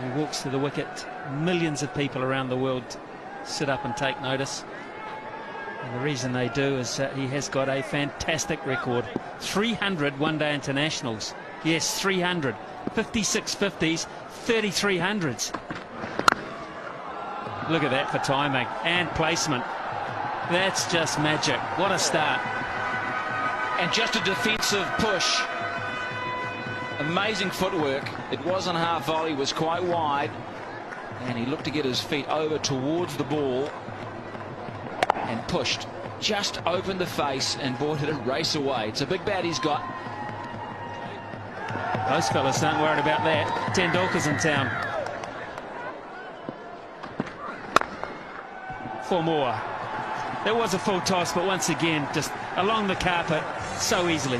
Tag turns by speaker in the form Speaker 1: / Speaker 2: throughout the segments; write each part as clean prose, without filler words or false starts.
Speaker 1: He walks to the wicket. Millions of people around the world sit up and take notice. And the reason they do is he has got a fantastic record. 300 one-day internationals. Yes, 300. 56 50s, 33 hundreds. Look at that for timing and placement. That's just magic. What a start.
Speaker 2: And just a defensive push. Amazing footwork. It wasn't half volley, was quite wide. And he looked to get his feet over towards the ball and pushed. Just opened the face and brought it a race away. It's a big bat he's got.
Speaker 1: Those fellas aren't worried about that. Tendulkar's in town. 4 more. That was a full toss, but once again, just along the carpet so easily.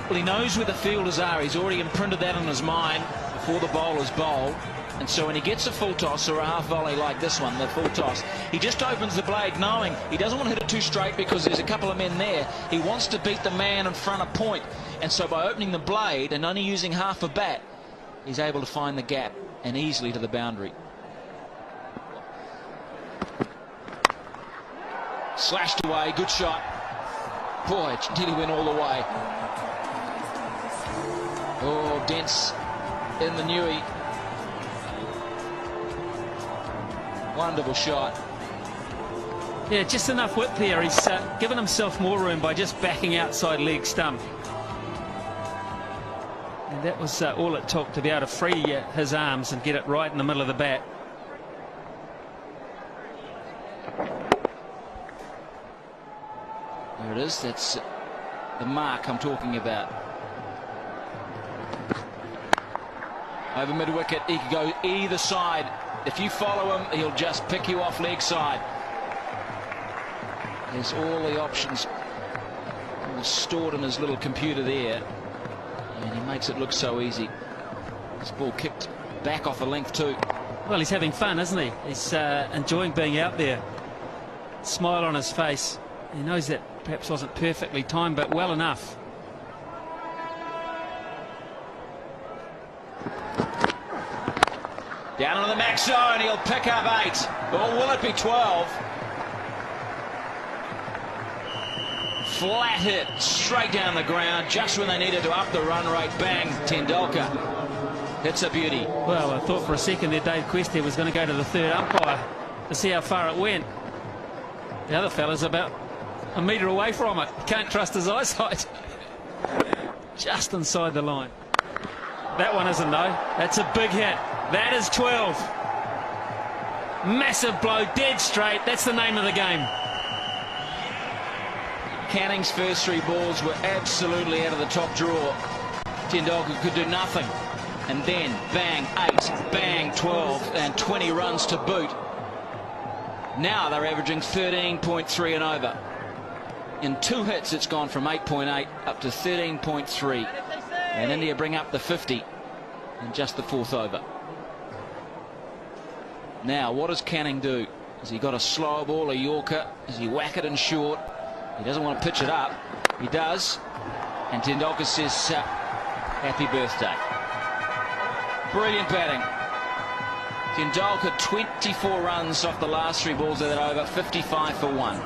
Speaker 2: Well, he knows where the fielders are. He's already imprinted that on his mind before the bowlers bowl. And so when he gets a full toss or a half volley like this one, the full toss, he just opens the blade knowing he doesn't want to hit it too straight because there's a couple of men there. He wants to beat the man in front of point. And so by opening the blade and only using half a bat, he's able to find the gap and easily to the boundary. Slashed away, good shot. Boy, did he win all the way. Oh, dense in the Newey. Wonderful shot.
Speaker 1: Yeah, just enough width there. He's given himself more room by just backing outside leg stump. And that was all it took to be able to free his arms and get it right in the middle of the bat.
Speaker 2: There it is. That's the mark I'm talking about. Over mid-wicket, he can go either side. If you follow him, he'll just pick you off leg side. There's all the options all stored in his little computer there. And he makes it look so easy. This ball kicked back off the length too.
Speaker 1: Well, he's having fun, isn't he? He's enjoying being out there. Smile on his face. He knows that perhaps wasn't perfectly timed, but well enough.
Speaker 2: Down on the max zone, he'll pick up 8. Or will it be 12? Flat hit, straight down the ground, just when they needed to up the run rate. Bang, Tendulkar. It's a beauty.
Speaker 1: Well, I thought for a second there Dave Questy was going to go to the third umpire to see how far it went. The other fella's about a metre away from it. Can't trust his eyesight. Just inside the line. That one isn't, though. That's a big hit. That is 12. Massive blow, dead straight. That's the name of the game.
Speaker 2: Canning's first 3 balls were absolutely out of the top drawer. Tendulkar could do nothing. And then, bang, 8, bang, 12, and 20 runs to boot. Now they're averaging 13.3 and over. In 2 hits, it's gone from 8.8 up to 13.3. And India bring up the 50 in just the 4th over. Now, what does Canning do? Has he got a slow ball, a Yorker? Does he whack it in short? He doesn't want to pitch it up. He does. And Tendulkar says, happy birthday. Brilliant batting. Tendulkar 24 runs off the last 3 balls of that over, 55 for 1.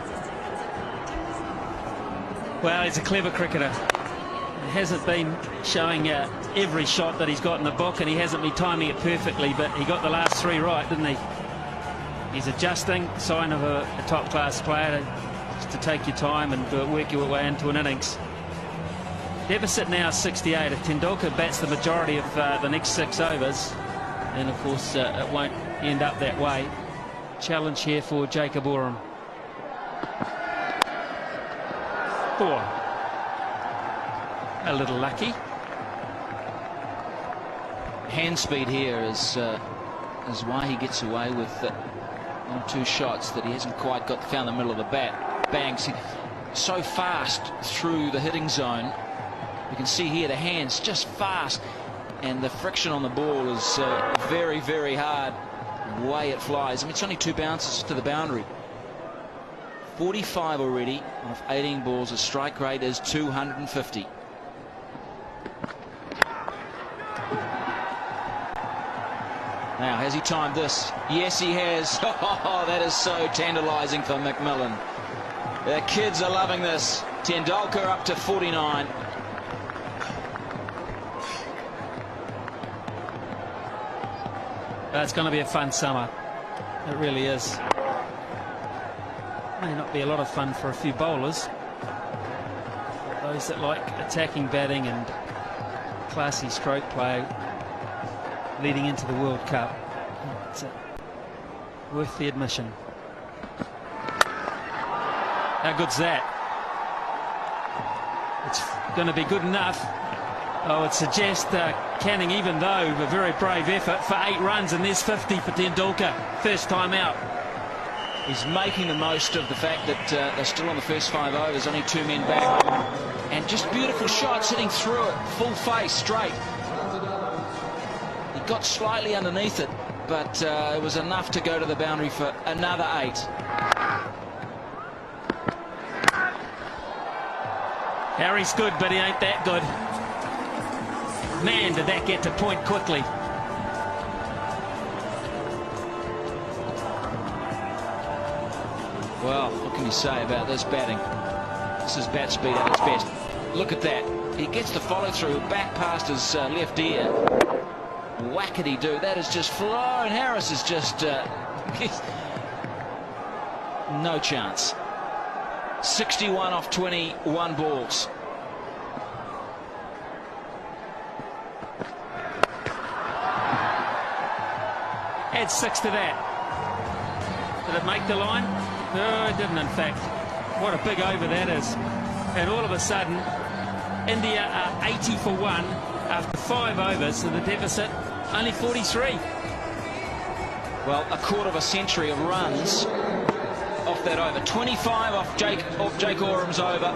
Speaker 1: Well, he's a clever cricketer. He hasn't been showing every shot that he's got in the book, and he hasn't been timing it perfectly, but he got the last 3 right, didn't he? He's adjusting, sign of a top-class player, to take your time and work your way into an innings. Deficit now 68. If Tendulkar bats the majority of the next 6 overs, then of course it won't end up that way. Challenge here for Jacob Oram. 4. A little lucky.
Speaker 2: Hand speed here is why he gets away with 1 or 2 shots that he hasn't quite found the middle of the bat. Bangs so fast through the hitting zone. You can see here the hands just fast, and the friction on the ball is very, very hard. The way it flies. I mean, it's only 2 bounces to the boundary. 45 already off 18 balls. The strike rate is 250. Now, has he timed this? Yes, he has. Oh, that is so tantalising for McMillan. The kids are loving this. Tendulkar up to 49.
Speaker 1: It's going to be a fun summer. It really is. May not be a lot of fun for a few bowlers. Those that like attacking batting and classy stroke play leading into the World Cup. It's worth the admission. How good's that? It's going to be good enough. Oh, it suggests Canning, even though a very brave effort, for 8 runs, and there's 50 for Tendulkar. First time out.
Speaker 2: He's making the most of the fact that they're still on the first 5 overs, only 2 men back. And just beautiful shots, hitting through it, full face, straight. He got slightly underneath it, but it was enough to go to the boundary for another 8.
Speaker 1: Harry's good, but he ain't that good. Man, did that get to point quickly.
Speaker 2: Well, what can you say about this batting? This is bat speed at its best. Look at that. He gets the follow-through back past his left ear. Whackety-do. That is just flown. Harris is just... no chance. 61 off 21 balls.
Speaker 1: Add 6 to that. Did it make the line? No, it didn't, in fact. What a big over that is. And all of a sudden, India are 80 for 1 after 5 overs, so the deficit only 43.
Speaker 2: Well, a quarter of a century of runs off that over. 25 off Jake Oram's over.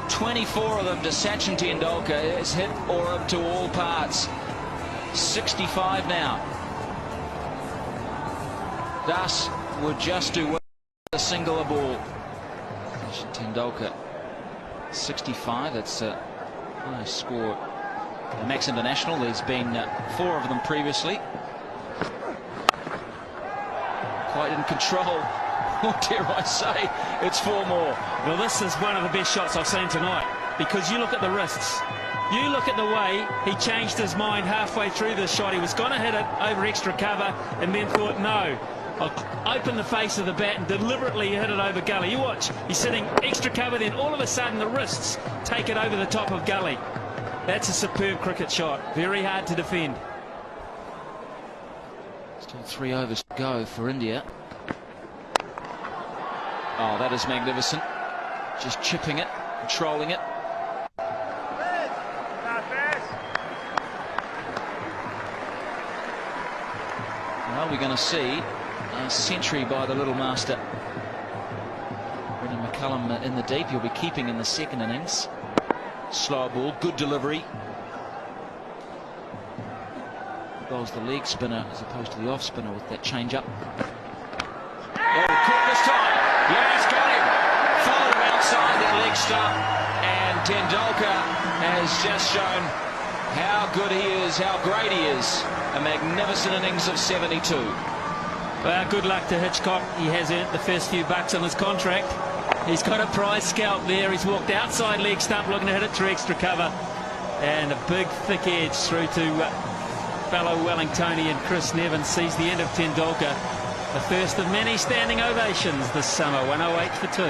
Speaker 2: 24 of them to Sachin Tendulkar. Has hit Oram to all parts. 65 now. Das would just do a single ball. Tendulkar 65. That's a high score. The Max International. There's been 4 of them previously. Quite in control. Or dare I say, it's 4 more.
Speaker 1: Well, this is one of the best shots I've seen tonight, because you look at the wrists. You look at the way he changed his mind halfway through this shot. He was going to hit it over extra cover and then thought, no, I'll open the face of the bat and deliberately hit it over gully. You watch, he's sitting extra cover, then all of a sudden the wrists take it over the top of gully. That's a superb cricket shot. Very hard to defend.
Speaker 2: Still 3 overs to go for India. Oh, that is magnificent. Just chipping it, controlling it. Well, we're going to see a century by the little master. Brendan McCullum in the deep. He'll be keeping in the second innings. Slow ball, good delivery. Bowls the leg spinner as opposed to the off spinner with that change up. Oh, caught this time. Yes, got him. Followed him outside that leg stump. And Tendulkar has just shown how good he is, how great he is. A magnificent innings of 72.
Speaker 1: Well, good luck to Hitchcock. He has earned the first few bucks on his contract. He's got a prize scalp there. He's walked outside leg stump looking to hit it through extra cover. And a big thick edge through to fellow Wellingtonian Chris Nevin. Sees the end of Tendulkar. The first of many standing ovations this summer. 108 for 2.